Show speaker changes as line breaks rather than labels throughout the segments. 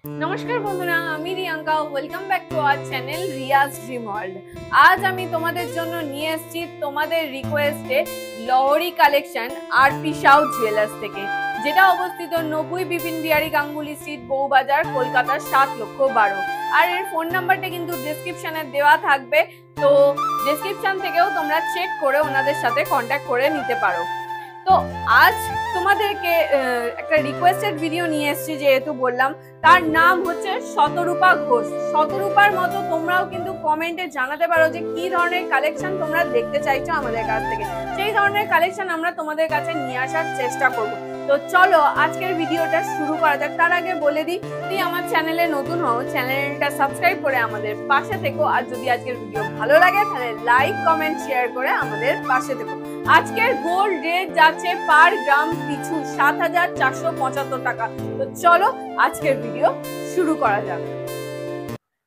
নমস্কার বন্ধুরা, আমি Riyanka. Welcome back to our channel Riyaz dream world. আজ আমি তোমাদের জন্য নিয়ে এসেছি তোমাদের রিকোয়েস্টে Lahari collection RP Sau jewellers থেকে, যেটা অবস্থিত 90 বিপিন বিহারী গাঙ্গুলি স্ট্রিট, বউবাজার, কলকাতা 7,12,000। আর এর ফোন নাম্বারটা কিন্তু ডেসক্রিপশনে দেওয়া থাকবে, তো ডেসক্রিপশন থেকেও তোমরা চেক করে ওনাদের সাথে কন্ট্যাক্ট করে নিতে পারো। তো আজ তোমাদেরকে একটা রিকোয়েস্টেড ভিডিও নিয়ে এসেছি, যেহেতু বললাম তার নাম হচ্ছে শতরূপা ঘোষ। শতরূপার মতো তোমরাও কিন্তু কমেন্টে জানাতে পারো যে কি ধরনের কালেকশন তোমরা দেখতে চাইছো আমাদের কাছ থেকে, সেই ধরনের কালেকশন আমরা তোমাদের কাছে নিয়ে আসার চেষ্টা করব। তো চলো আজকের ভিডিওটা শুরু করা যাক। তার আগে বলে দিই, যদি আমার চ্যানেলে নতুন হও চ্যানেলটা সাবস্ক্রাইব করে আমাদের পাশে থেকো, আর যদি আজকের ভিডিও ভালো লাগে তাহলে লাইক কমেন্ট শেয়ার করে আমাদের পাশে থেকো। আজকের গোল্ড রেট যাচ্ছে পার গ্রাম পিছু 7,475 টাকা। তো চলো আজকের ভিডিও শুরু করা যাক।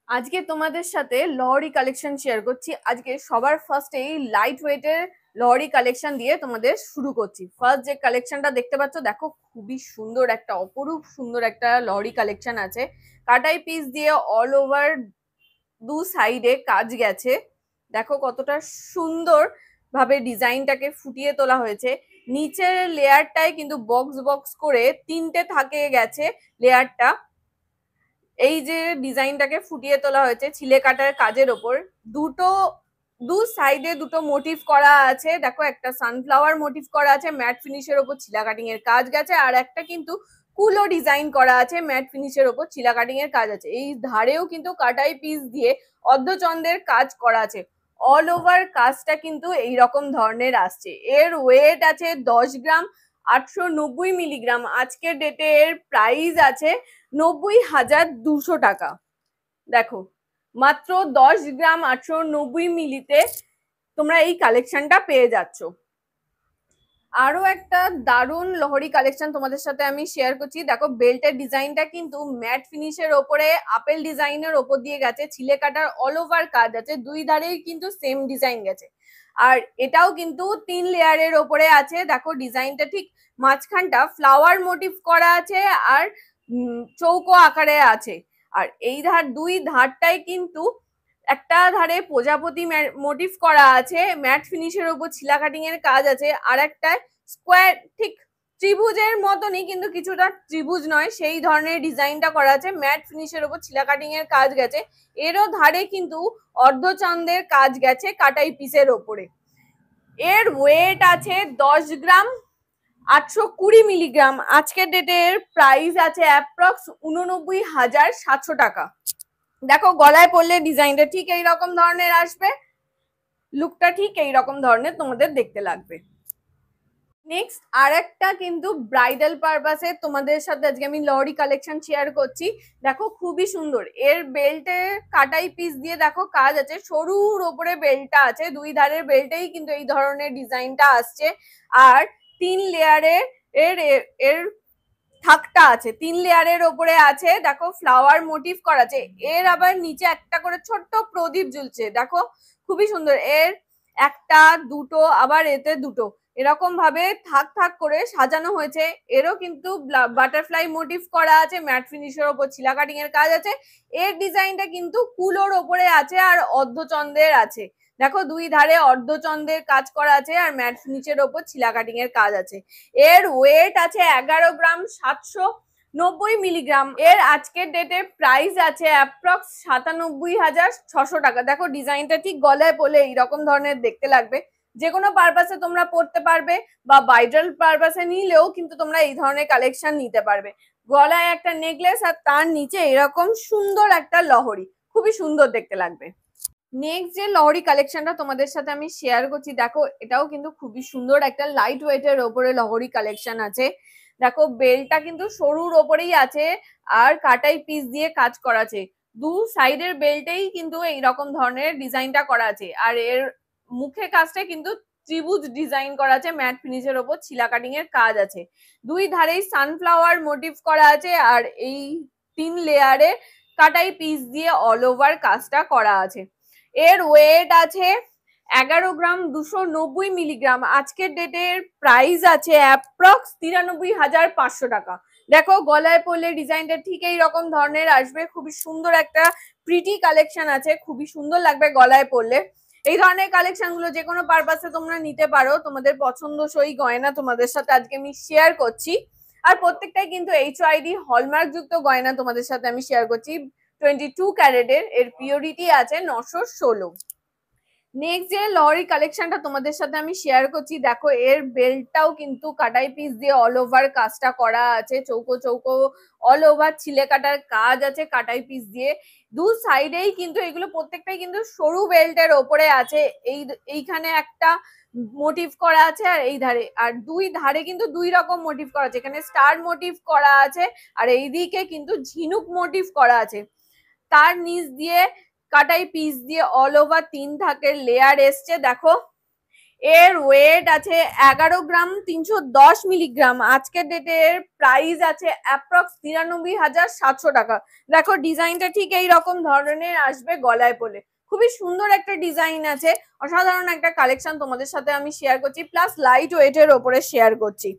আজকে তোমাদের সাথে লহরি কালেকশন শেয়ার করছি। আজকে সবার ফার্স্টে এই লাইট ওয়েটের লহরি কালেকশন দিয়ে তোমাদের শুরু করছি। ফার্স্ট যে কালেকশনটা দেখতে পাচ্ছ, দেখো খুবই সুন্দর একটা, অপরূপ সুন্দর একটা লহরি কালেকশন আছে। কাটাই পিস দিয়ে অল ওভার দু সাইডে কাজ গেছে। দেখো কতটা সুন্দর ভাবে ডিজাইনটাকে ফুটিয়ে তোলা হয়েছে। নিচের লেয়ারটায় কিন্তু বক্স বক্স করে তিনটে থাকে গেছে লেয়ারটা। এই যে ডিজাইনটাকে ফুটিয়ে তোলা হয়েছে ছিলে কাটার কাজের ওপর, দু সাইডে দুটো মোটিভ করা আছে। দেখো একটা সানফ্লাওয়ার মোটিভ করা আছে, ম্যাট ফিনিশের ওপর ছিলা কাটিং এর কাজ গেছে, আর একটা কিন্তু কুলো ডিজাইন করা আছে, ম্যাট ফিনিশের ওপর ছিলা কাটিং এর কাজ আছে। এই ধারেও কিন্তু কাটাই পিস দিয়ে অর্ধচন্দ্রের কাজ করা আছে। অল ওভার কাজটা কিন্তু এইরকম ধরনের আসছে। এর ওয়েট আছে 10 গ্রাম 890 মিলিগ্রাম। আজকের ডেটে এর প্রাইস আছে 90,200 টাকা। দেখো মাত্র 10 গ্রাম 890 মিলিতে তোমরা এই কালেকশনটা পেয়ে যাচ্ছ। আরো একটা দারুণ লহরি কালেকশন তোমাদের সাথে আমি শেয়ার করছি। দেখো বেল্টের ডিজাইনটা কিন্তু ম্যাট ফিনিশের ওপরে আপেল ডিজাইনের ওপর দিয়ে গেছে, ছিলে কাটার অল ওভার কাজ আছে, দুই ধারেই কিন্তু সেম ডিজাইন গেছে। আর এটাও কিন্তু 3 লেয়ারের ওপরে আছে। দেখো ডিজাইনটা ঠিক মাঝখানটা ফ্লাওয়ার মোটিভ করা আছে আর চৌকো আকারে আছে। আর এই দুই ধারটাই কিন্তু একটা ধারে প্রজাপতি মোটিভ করা আছে, ম্যাট ফিনিশের উপর ছিলা কাটিং এর কাজ আছে, আর একটা স্কোয়ার ঠিক ত্রিভুজের মতনই কিন্তু কিছুটা ত্রিভুজ নয় সেই ধরনের ডিজাইনটা করা আছে, ম্যাট ফিনিশের উপর ছিলা কাটিং এর কাজ গেছে। এরও ধারে কিন্তু অর্ধচন্দ্রের কাজ গেছে কাটাই পিসের ওপরে। এর ওয়েট আছে 10 গ্রাম 820 মিলিগ্রাম। আজকের ডেটের প্রাইস আছে অ্যাপ্রক্স 89,700 টাকা। দেখো গলায় পরলে ডিজাইনটা ঠিক এইরকম ধরনের আসবে, লুকটা ঠিক এইরকম ধরনের তোমাদের দেখতে লাগবে। নেক্সট আর একটা কিন্তু ব্রাইডাল পারপাসে তোমাদের সাথে আজকে আমি লহরি কালেকশন শেয়ার করছি। দেখো খুবই সুন্দর। এর বেল্টে কাটাই পিস দিয়ে দেখো কাজ আছে, সরুর ওপরে বেল্টটা আছে, দুই ধারের বেল্টেই কিন্তু এই ধরনের ডিজাইনটা আসছে। আর 3 লেয়ারের এর এর থাকটা আছে, 3 লেয়ারের ওপরে আছে। দেখো ফ্লাওয়ার মোটিভ করা আছে, এর আবার নিচে একটা করে ছোট্ট প্রদীপ জ্বলছে। দেখো খুবই সুন্দর। এর একটা দুটো আবার এতে দুটো এরকম ভাবে থাক থাক করে সাজানো হয়েছে। এরও কিন্তু বাটারফ্লাই মোটিভ করা আছে, ম্যাট ফিনিশের ওপর ছিলা কাটিং এর কাজ আছে। এর ডিজাইনটা কিন্তু কুলোর ওপরে আছে আর অর্ধচন্দ্রের আছে। দেখো দুই ধারে অর্ধচন্দ্রের কাজ করা আছে আর ম্যাট ফিনিশের ওপর ছিলা কাটিং এর কাজ আছে। এর ওয়েট আছে 11 গ্রাম 790 মিলিগ্রাম। এর আজকের ডেটে প্রাইস আছে অ্যাপ্রক্স 97,600 টাকা। দেখো ডিজাইনটা ঠিক গলায় পরলে এইরকম ধরনের দেখতে লাগবে। যে কোনো পারপাসে তোমরা পড়তে পারবে, বা ব্রাইডাল পারপাসে নিলেও কিন্তু তোমরা এই ধরনের কালেকশন নিতে পারবে। গলায় একটা নেকলেস আর তার নিচে এরকম সুন্দর একটা লহরি, খুবই সুন্দর দেখতে লাগবে। নেক্সট যে লহরি কালেকশনটা তোমাদের সাথে আমি শেয়ার করছি, দেখো এটাও কিন্তু খুবই সুন্দর একটা লাইট ওয়েটের ওপরে লহরি কালেকশন আছে। দেখো বেলটা কিন্তু সরুর ওপরেই আছে আর কাটাই পিস দিয়ে কাজ করা আছে। দু সাইডের বেল্টেই কিন্তু এইরকম ধরনের ডিজাইনটা করা আছে। আর এর মুখে কাজটা কিন্তু ত্রিভুজ ডিজাইন করা আছে, ম্যাট ফিনিশের ওপর ছিলা কাটিং এর কাজ আছে। দুই ধারেই সানফ্লাওয়ার মোটিভ করা আছে আর এই 3 লেয়ারে কাটাই পিস দিয়ে অল ওভার কাজটা করা আছে। এর ওয়েট আছে 11 গ্রাম 290 মিলিগ্রাম। আজকের ডেটের প্রাইস আছে অ্যাপ্রক্স 93,500 টাকা। দেখো গলায় পরলে ডিজাইনটা ঠিক এই রকম ধরনের আসবে, খুবই সুন্দর একটা প্রিটি কালেকশন আছে, খুবই সুন্দর লাগবে গলায় পরলে। এই ধরনের কালেকশন গুলো যে কোনো পারপাসে তোমরা নিতে পারো, তোমাদের পছন্দসই গয়না তোমাদের সাথে আজকে আমি শেয়ার করছি। আর প্রত্যেকটাই কিন্তু HYD হলমার্ক যুক্ত গয়না তোমাদের সাথে আমি শেয়ার করছি। 22 ক্যারেটের, এর পিওরিটি আছে 916। নেক্সট যে লরি কালেকশনটা তোমাদের সাথে আমি শেয়ার করছি, দেখো এর বেল্টটাও কিন্তু কাটাই পিস দিয়ে অল ওভার কাজটা করা আছে, চৌকো চৌকো অল ওভার ছিলে কাটার কাজ আছে কাটাই পিস দিয়ে। দু সাইডেই কিন্তু এগুলো প্রত্যেকটাই কিন্তু সরু বেল্টের ওপরে আছে। এইখানে একটা মোটিভ করা আছে আর এই ধারে, আর দুই ধারে কিন্তু দুই রকম মোটিভ করা আছে, এখানে স্টার মোটিভ করা আছে আর এইদিকে কিন্তু ঝিনুক মোটিভ করা আছে। তার নিচ দিয়ে কাটাই পিস দিয়ে অল ওভার 3 থাকের লেয়ার এসছে। দেখো এর ওয়েট আছে 11 গ্রাম 310 মিলিগ্রাম। আজকের ডেটের প্রাইস আছে অ্যাপ্রক্স 93,700 টাকা। দেখো ডিজাইনটা ঠিক এই রকম ধরনের আসবে গলায় পরলে, খুবই সুন্দর একটা ডিজাইন আছে, অসাধারণ একটা কালেকশন তোমাদের সাথে আমি শেয়ার করছি, প্লাস লাইট ওয়েটের ওপরে শেয়ার করছি।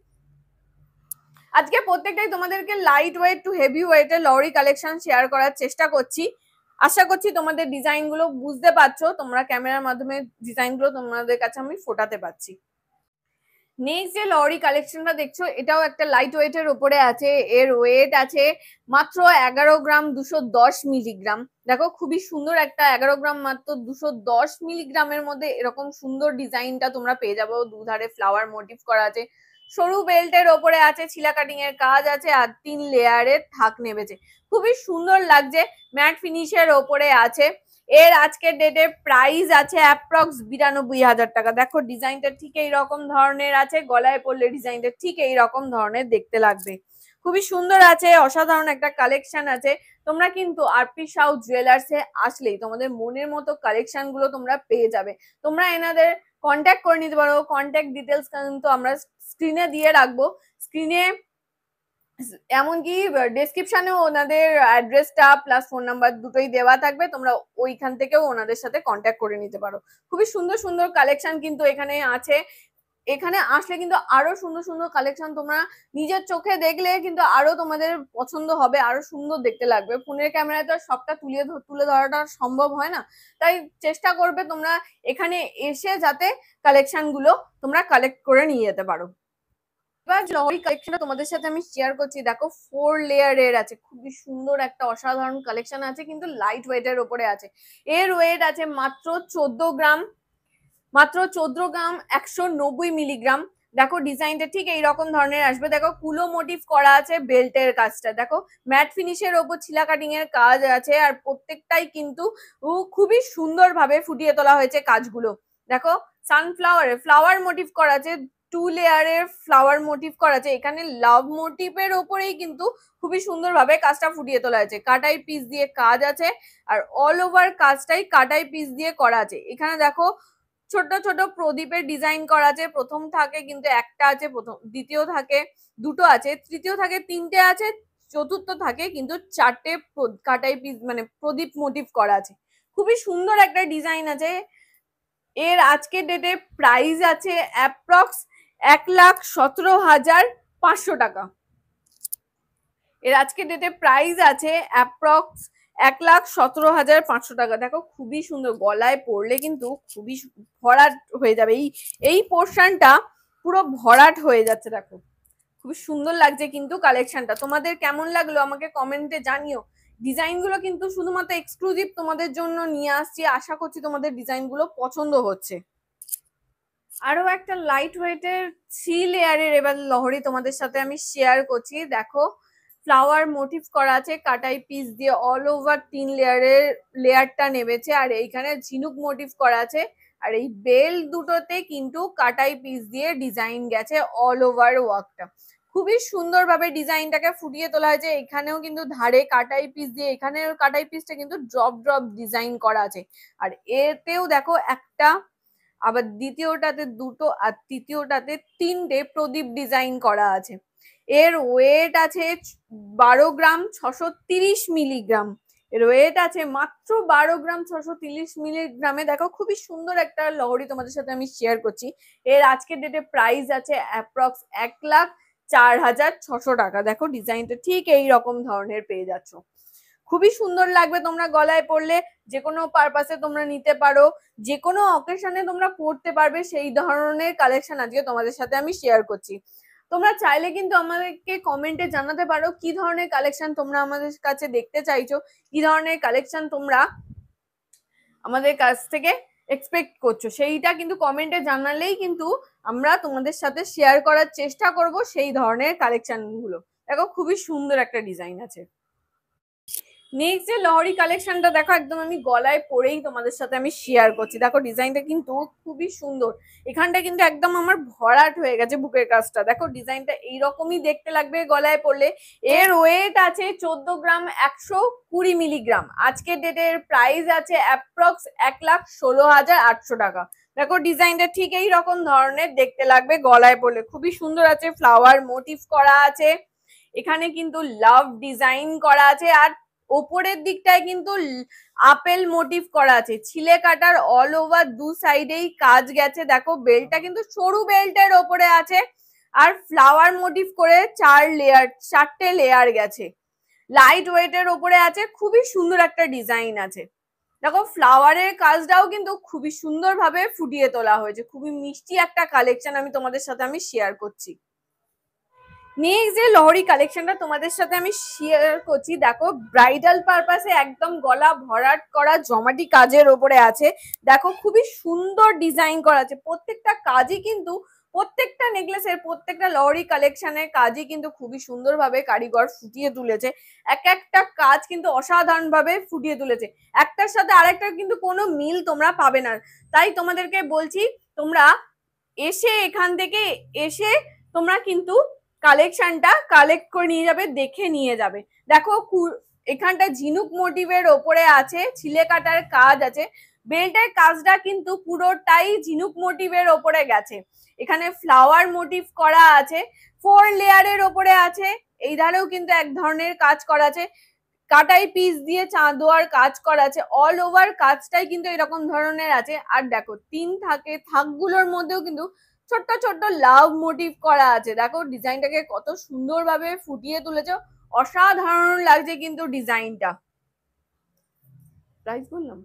আজকে প্রত্যেকটাই তোমাদেরকে লাইট ওয়েট টু হেভি ওয়েটের লরি কালেকশন শেয়ার করার চেষ্টা করছি। আশা করছি তোমাদের ডিজাইন গুলো বুঝতে পারছো, তোমরা ক্যামেরার মাধ্যমে ডিজাইন গুলো তোমাদের কাছে আমি ফোটাতে পারছি। নেক্সট যে লরি কালেকশনটা দেখছো, এটাও একটা লাইট ওয়েটের উপরে আছে, এর ওয়েট আছে মাত্র 11 গ্রাম 210 মিলিগ্রাম। দেখো খুবই সুন্দর একটা 11 গ্রাম মাত্র 210 মিলিগ্রামের মধ্যে এরকম সুন্দর ডিজাইনটা তোমরা পেয়ে যাবো। দুধারে ফ্লাওয়ার মোটিভ করা আছে, সরু বেল্টের ওপরে আছে, ছিলা কাটিং এর কাজ আছে আর 3 লেয়ারের থাক নেবেছে, খুবই সুন্দর লাগছে, ম্যাট ফিনিশের ওপরে আছে। এর আজকের ডেটে প্রাইস আছে অ্যাপ্রক্স 92,000 টাকা। দেখো ডিজাইনটা ঠিক এই রকম ধরনের আছে, গলায় পরলে ডিজাইনটা ঠিক এই রকম ধরনের দেখতে লাগবে, খুবই সুন্দর আছে, অসাধারণ একটা কালেকশন আছে। তোমরা কিন্তু আরপি সাউ জুয়েলার্সে আসলেই তোমাদের মনের মতো কালেকশন গুলো তোমরা পেয়ে যাবে। তোমরা এনাদের কন্ট্যাক্ট করে নিতে পারো, কন্ট্যাক্ট ডিটেলস কিন্তু আমরা স্ক্রিনে দিয়ে রাখবো। স্ক্রিনে এমনকি ডেসক্রিপশনেও ওনাদের অ্যাড্রেসটা প্লাস ফোন নাম্বার দুটোই দেওয়া থাকবে, তোমরা ওইখান থেকেও ওনাদের সাথে কন্ট্যাক্ট করে নিতে পারো। খুবই সুন্দর সুন্দর কালেকশন কিন্তু এখানে আছে। এখানে আসলে কিন্তু আরো সুন্দর সুন্দর কালেকশন তোমরা নিজের চোখে দেখলে কিন্তু আরো তোমাদের পছন্দ হবে, আরো সুন্দর দেখতে লাগবে। ফোনের ক্যামেরায় তো সবটা তুলে ধরাটা সম্ভব হয় না, তাই চেষ্টা করবে তোমরা এখানে এসে যাতে কালেকশন গুলো তোমরা কালেক্ট করে নিয়ে যেতে পারো। এবার লরি কালেকশনটা তোমাদের সাথে আমি শেয়ার করছি। দেখো 4 লেয়ারের আছে, খুবই সুন্দর একটা অসাধারণ কালেকশন আছে, কিন্তু লাইট ওয়েটের উপরে আছে। এর ওয়েট আছে মাত্র 14 গ্রাম 190 মিলিগ্রাম। দেখো ডিজাইনটা ঠিক এইরকম ধরনের আসবে। দেখো কুলো মোটিভ করা আছে বেল্টের কাজটা, দেখো ম্যাট ফিনিশের ওপর ছিলা কাটিং এর কাজ আছে আর প্রত্যেকটাই কিন্তু খুবই সুন্দর ভাবে ফুটিয়ে তোলা হয়েছে কাজগুলো। দেখো সানফ্লাওয়ারে ফ্লাওয়ার মোটিভ করা আছে, 2 লেয়ারের ফ্লাওয়ার মোটিভ করা আছে, এখানে লাভ মোটিভের ওপরেই কিন্তু খুবই সুন্দর ভাবে কাজটা ফুটিয়ে তোলা হয়েছে। কাটাই পিস দিয়ে কাজ আছে আর অল ওভার কাজটাই কাটাই পিস দিয়ে করা আছে। এখানে দেখো ছোট ছোট প্রদীপের ডিজাইন করা আছে, প্রথম থাকে কিন্তু একটা আছে, দ্বিতীয় থাকে দুটো আছে, তৃতীয় থাকে 3টে আছে, চতুর্থ থাকে কিন্তু 4টে কাটাই পিস মানে প্রদীপ মোটিভ করা আছে, খুবই সুন্দর একটা ডিজাইন আছে। এর আজকের ডেটে প্রাইস আছে অ্যাপ্রক্স 1,17,500 টাকা। এর আজকের ডেটে প্রাইস আছে অ্যাপ্রক্স 1,17,500 টাকা। দেখো খুবই সুন্দর, গলায় পরলে কিন্তু খুবই ভরাট হয়ে যাবে, এই পোর্শনটা পুরো ভরাট হয়ে যাচ্ছে। দেখো খুবই সুন্দর লাগছে কিন্তু কালেকশনটা। তোমাদের কেমন লাগলো আমাকে কমেন্টে জানিও। ডিজাইনগুলো কিন্তু শুধুমাত্র এক্সক্লুসিভ তোমাদের জন্য নিয়ে আসছি, আশা করছি তোমাদের ডিজাইনগুলো পছন্দ হচ্ছে। আরো একটা লাইট ওয়েটের 3 লেয়ারের এবার লহরি তোমাদের সাথে আমি শেয়ার করছি। দেখো ফ্লাওয়ার মোটিভ করা আছে, কাটাই পিস দিয়ে অল ওভার 3 লেয়ারটা নেমেছে আর এইখানে ঝিনুক মোটিভ করা আছে আর এই বেল দুটোতে কিন্তু কাটাই পিস দিয়ে ডিজাইন গেছে অল ওভার ওয়ার্কটা, খুবই সুন্দর ভাবে ডিজাইনটাকে ফুটিয়ে তোলা হয়েছে। এখানেও কিন্তু ধারে কাটাই পিস দিয়ে, এখানের কাটাই পিসটা কিন্তু ড্রপ ড্রপ ডিজাইন করা আছে আর এতেও দেখো একটা, আবার দ্বিতীয়টাতে দুটো আর তৃতীয়টাতে 3টে প্রদীপ ডিজাইন করা আছে। এর ওয়েট আছে 12 গ্রাম 630 মিলিগ্রাম। এর ওয়েট আছে মাত্র 12 গ্রাম 630 মিলিগ্রামে। দেখো খুবই সুন্দর একটা লহরি তোমাদের সাথে আমি শেয়ার করছি। এর আজকের ডেটে প্রাইস আছে অ্যাপ্রক্স 4,600 টাকা। দেখো ডিজাইনটা ঠিক এই রকম ধরনের পেয়ে যাচ্ছ, খুবই সুন্দর লাগবে তোমরা গলায় পরলে, যে কোনো পারপাসে তোমরা নিতে পারো, যে কোনো অকেশনে তোমরা পরতে পারবে, সেই ধরনের কালেকশন আজকে তোমাদের সাথে আমি শেয়ার করছি। তোমরা চাইলে কিন্তু আমাদেরকে কমেন্টে জানাতে পারো কি ধরনের কালেকশন তোমরা আমাদের কাছে দেখতে চাইছো, কি ধরনের কালেকশন তোমরা আমাদের কাছ থেকে এক্সপেক্ট করছো, সেইটা কিন্তু কমেন্টে জানালেই কিন্তু আমরা তোমাদের সাথে শেয়ার করার চেষ্টা করব সেই ধরনের কালেকশন গুলো। দেখো খুবই সুন্দর একটা ডিজাইন আছে। নেক্সট যে লহরি কালেকশনটা দেখো, একদম আমি গলায় পরেই তোমাদের সাথে আমি শেয়ার করছি। দেখো ডিজাইনটা কিন্তু খুবই সুন্দর, এখানটা কিন্তু একদম আমার ভরাট হয়ে গেছে বুকের কাজটা। দেখো ডিজাইনটা এইরকমই দেখতে লাগবে গলায় পরলে। এর ওয়েট আছে 14 গ্রাম 120 মিলিগ্রাম। আজকের ডেটের প্রাইস আছে অ্যাপ্রক্স 1,16,800 টাকা। দেখো ডিজাইনটা ঠিক এই রকম ধরনের দেখতে লাগবে গলায় পরলে, খুবই সুন্দর আছে, ফ্লাওয়ার মোটিভ করা আছে, এখানে কিন্তু লাভ ডিজাইন করা আছে, আর ওপরের দিকটায় কিন্তু আপেল মোটিভ করা আছে, ছিলে কাটার অল ওভার দু সাইডেই কাজ গেছে। দেখো বেল্টটা কিন্তু সরু বেল্টের ওপরে আছে, আর ফ্লাওয়ার মোটিভ করে 4টে লেয়ার গেছে, লাইট ওয়েটের ওপরে আছে, খুবই সুন্দর একটা ডিজাইন আছে। দেখো ফ্লাওয়ারের কাজটাও কিন্তু খুবই সুন্দর ভাবে ফুটিয়ে তোলা হয়েছে, খুবই মিষ্টি একটা কালেকশন আমি তোমাদের সাথে আমি শেয়ার করছি। নেক্সট যে লহরি কালেকশনটা তোমাদের সাথে আমি শেয়ার করছি, দেখো ব্রাইডাল পারপাসে একদম গলা ভরাট করা জমাটি কাজের ওপরে আছে। দেখো খুবই সুন্দর ডিজাইন করা আছে, প্রত্যেকটা কাজই কিন্তু, প্রত্যেকটা নেকলেসের, প্রত্যেকটা লহরি কালেকশনের কাজই কিন্তু খুবই সুন্দরভাবে কারিগর ফুটিয়ে তুলেছে। এক একটা কাজ কিন্তু অসাধারণ ভাবে ফুটিয়ে তুলেছে, একটার সাথে আরেকটার কিন্তু কোনো মিল তোমরা পাবে না। তাই তোমাদেরকে বলছি তোমরা এসে, এখান থেকে এসে তোমরা কিন্তু কালেকশনটা কালেক্ট করে নিয়ে যাবে, দেখে নিয়ে যাবে। দেখো এখানটা ঝিনুক মোটিভের ওপরে আছে, ছিলে কাটার কাজ আছে, বেল্টের কাজটা কিন্তু পুরোটাই ঝিনুক মোটিভের ওপরে গেছে, এখানে ফ্লাওয়ার মোটিভ করা আছে, 4 লেয়ারের ওপরে আছে, এই ধারেও কিন্তু এক ধরনের কাজ করা আছে, কাটাই পিস দিয়ে চাঁদোয়ার কাজ করা আছে, অল ওভার কাজটাই কিন্তু এরকম ধরনের আছে। আর দেখো থাকগুলোর মধ্যেও কিন্তু ছোট্ট ছোট্ট লাভ মোটিভ করা আছে। দেখো ডিজাইনটাকে কত সুন্দরভাবে ফুটিয়ে তুলেছে, অসাধারণ লাগছে কিন্তু ডিজাইনটা। প্রাইস বললাম,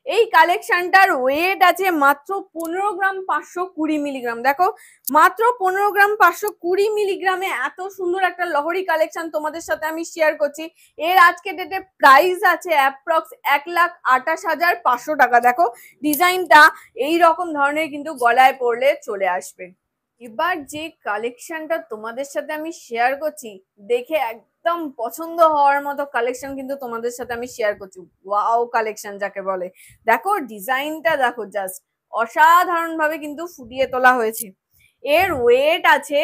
এই কালেকশনটার ওয়েট আছে মাত্র 15 গ্রাম 520 মিলিগ্রাম। দেখো মাত্র 15 গ্রাম 520 মিলিগ্রামে এত সুন্দর একটা লহরি কালেকশন তোমাদের সাথে আমি শেয়ার করছি। এর আজকে ডেটে প্রাইস আছে অ্যাপ্রক্স 1,28,500 টাকা। দেখো ডিজাইনটা এই রকম ধরনের কিন্তু গলায় পরলে চলে আসবে। এবার যে কালেকশনটা তোমাদের সাথে আমি শেয়ার করছি, দেখে একদম পছন্দ হওয়ার মতো কালেকশন কিন্তু তোমাদের সাথে আমি শেয়ার করছি, ওয়াও কালেকশন যাকে বলে। দেখো ডিজাইনটা দেখো, জাস্ট অসাধারণ ভাবে কিন্তু ফুটিয়ে তোলা হয়েছে। এর ওয়েট আছে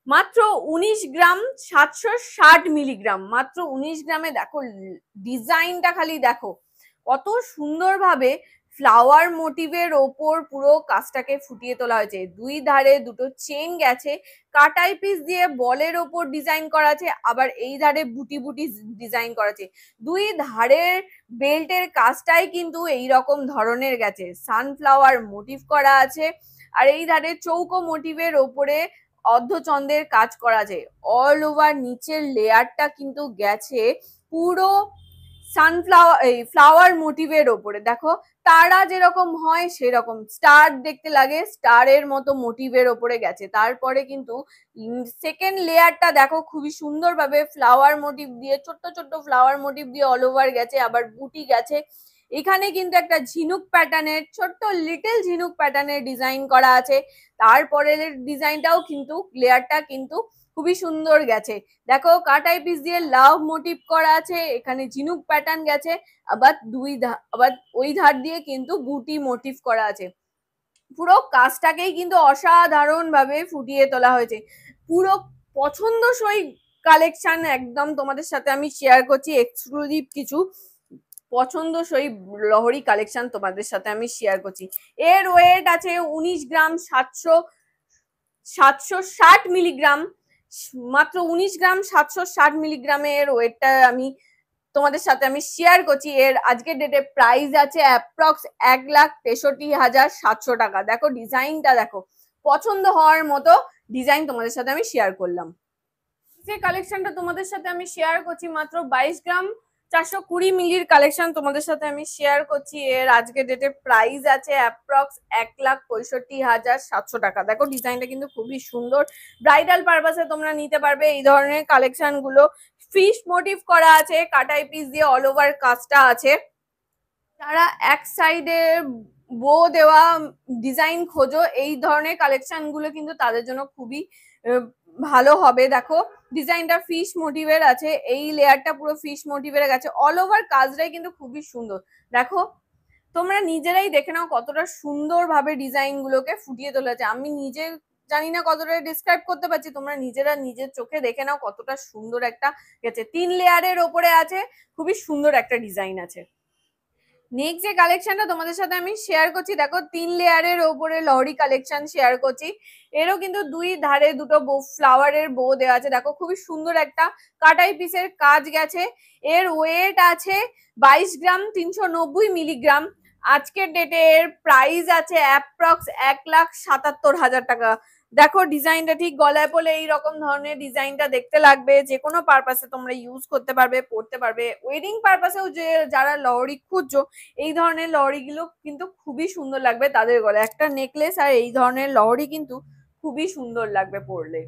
মাত্র 19 গ্রাম 760 মিলিগ্রাম, মাত্র 19 গ্রামে। দেখো ডিজাইনটা খালি দেখো কত সুন্দরভাবে ফ্লাওয়ার মোটিভের ওপর পুরো কাজটাকে ফুটিয়ে তোলা হয়েছে, দুই ধারে দুটো চেন গেছে, কাটাই পিস দিয়ে বলের ওপর ডিজাইন করা আছে, আবার এই ধারে বুটি বুটি ডিজাইন করা আছে, দুই ধারের বেল্টের কাজটাই কিন্তু এই রকম ধরনের গেছে, সানফ্লাওয়ার মোটিভ করা আছে, আর এই ধারে চৌকো মোটিভের ওপরে অর্ধচন্দ্রের কাজ করা আছে, অল ওভার নিচের লেয়ারটা কিন্তু গেছে পুরো ফ্লাওয়ার মোটিভের ওপরে। দেখো তারা যেরকম হয় সেরকম স্টার দেখতে লাগে, স্টারের মতো মোটিভের ওপরে গেছে। তারপরে কিন্তু সেকেন্ড লেয়ারটা দেখো খুবই সুন্দরভাবে ফ্লাওয়ার মোটিভ দিয়ে, ছোট্ট ছোট্ট ফ্লাওয়ার মোটিভ দিয়ে অল ওভার গেছে, আবার বুটি গেছে, এখানে কিন্তু একটা ঝিনুক প্যাটার্নের, ছোট্ট লিটল ঝিনুক প্যাটার্নের ডিজাইন করা আছে। তারপরের ডিজাইনটাও কিন্তু, লেয়ারটা কিন্তু খুবই সুন্দর গেছে। দেখো কাটাই পিস দিয়ে লাভ মোটিভ করা আছে, এখানে ঝিনুক প্যাটার্ন গেছে, আবার আবার ওই ধার দিয়ে কিন্তু বুটি মোটিভ করা আছে। পুরো কাজটাকেই কিন্তু অসাধারণ ভাবে ফুটিয়ে তোলা হয়েছে, পুরো পছন্দসই কালেকশন একদম তোমাদের সাথে আমি শেয়ার করছি, এক্সক্লুসিভ কিছু পছন্দসই লহরি কালেকশন তোমাদের সাথে আমি শেয়ার করছি। এর ওয়েট আছে 19 গ্রাম 760 মিলিগ্রাম, মাত্র 19 গ্রাম 760 মিলিগ্রামের ওয়েটটা আমি তোমাদের সাথে আমি শেয়ার করছি। এর আজকের ডেটে প্রাইস আছে অ্যাপ্রক্স 1,63,700 টাকা। দেখো ডিজাইনটা দেখো, পছন্দ হওয়ার মতো ডিজাইন তোমাদের সাথে আমি শেয়ার করলাম। যে কালেকশনটা তোমাদের সাথে আমি শেয়ার করছি মাত্র 22 গ্রাম 420 মিলির কালেকশন তোমাদের সাথে আমি শেয়ার করছি। এর আজকের ডেটে প্রাইস আছে অ্যাপ্রক্স 1,65,700 টাকা। দেখো ডিজাইনটা কিন্তু খুবই সুন্দর, ব্রাইডাল পারপাসে তোমরা নিতে পারবে এই ধরনের কালেকশন গুলো। ফিশ মোটিভ করা আছে, কাটাই পিস দিয়ে অল ওভার কাজটা আছে। যারা এক সাইডে বো দেওয়া ডিজাইন খোঁজো, এই ধরনের কালেকশন গুলো কিন্তু তাদের জন্য খুবই ভালো হবে। দেখো ডিজাইনটা ফিশ মোটিভের আছে, এই লেয়ারটা পুরো ফিশ মোটিভের গেছে, অল ওভার কাজটাই কিন্তু খুবই সুন্দর। দেখো তোমরা নিজেরাই দেখে নাও কতটা সুন্দর ভাবে ডিজাইন গুলোকে ফুটিয়ে তুলেছে। আমি নিজে জানি না কতটা ডিসক্রাইব করতে পারছি, তোমরা নিজেরা নিজের চোখে দেখে নাও কতটা সুন্দর একটা গেছে। 3 লেয়ারের ওপরে আছে, খুবই সুন্দর একটা ডিজাইন আছে। নেক্সট যে কালেকশনটা তোমাদের সাথে আমি শেয়ার করছি, দেখো 3 লেয়ারের ওপরে লহরি কালেকশন শেয়ার করছি। এরও কিন্তু দুই ধারে দুটো ফ্লাওয়ারের বো দেওয়া আছে। দেখো খুবই সুন্দর একটা কাটাই পিসের কাজ গেছে। এর ওয়েট আছে 22 গ্রাম 390 মিলিগ্রাম। আজকের ডেটে এর প্রাইস আছে অ্যাপ্রক্স 1,77,000 টাকা। দেখো ডিজাইনটা ঠিক গলায় পড়লে এইরকম ধরনের ডিজাইনটা দেখতে লাগবে। যে কোনো পারপাসে তোমরা ইউজ করতে পারবে, পড়তে পারবে। ওয়েডিং পারপাসেও যে যারা লহরি খুঁজছো, এই ধরনের লহরি গুলো কিন্তু খুবই সুন্দর লাগবে তাদের গলায়। একটা নেকলেস আর এই ধরনের লহরি কিন্তু খুবই সুন্দর লাগবে পরলে।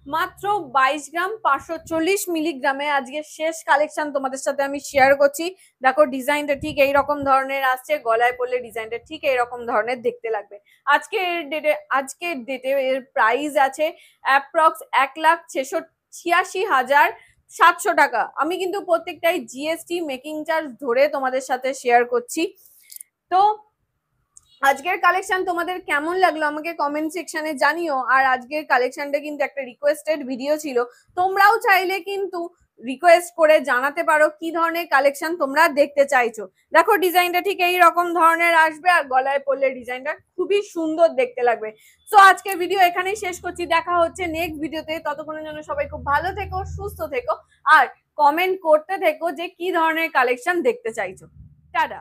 মাত্র 22 গ্রাম 540 মিলিগ্রামে আজকে শেষ কালেকশন তোমাদের সাথে আমি শেয়ার করছি। দেখো ডিজাইনটা ঠিক এইরকম ধরনের আসছে, গলায় পড়লে ডিজাইনটা ঠিক এইরকম ধরনের দেখতে লাগবে। আজকের ডেটে এর প্রাইস আছে অ্যাপ্রক্স 1,86,700 টাকা। আমি কিন্তু প্রত্যেকটাই জিএসটি মেকিং চার্জ ধরে তোমাদের সাথে শেয়ার করছি। তো আজকের কালেকশন তোমাদের কেমন লাগলো আমাকে কমেন্ট সেকশনে জানিও। আর আজকের কালেকশনটা কিন্তু একটা রিকোয়েস্টেড ভিডিও ছিল, তোমরাও চাইলে কিন্তু রিকোয়েস্ট করে জানাতে পারো কি ধরনের কালেকশন তোমরা দেখতে চাইছো। দেখো ডিজাইনটা ঠিক এই রকম ধরনের আসবে, আর গলায় পড়লে ডিজাইনটা খুবই সুন্দর দেখতে লাগবে। সো আজকের ভিডিও এখানেই শেষ করছি, দেখা হচ্ছে নেক্সট ভিডিওতে। ততক্ষণের জন্য সবাই খুব ভালো থেকো, সুস্থ থেকো, আর কমেন্ট করতে থেকো যে কি ধরনের কালেকশন দেখতে চাইছো। টাটা।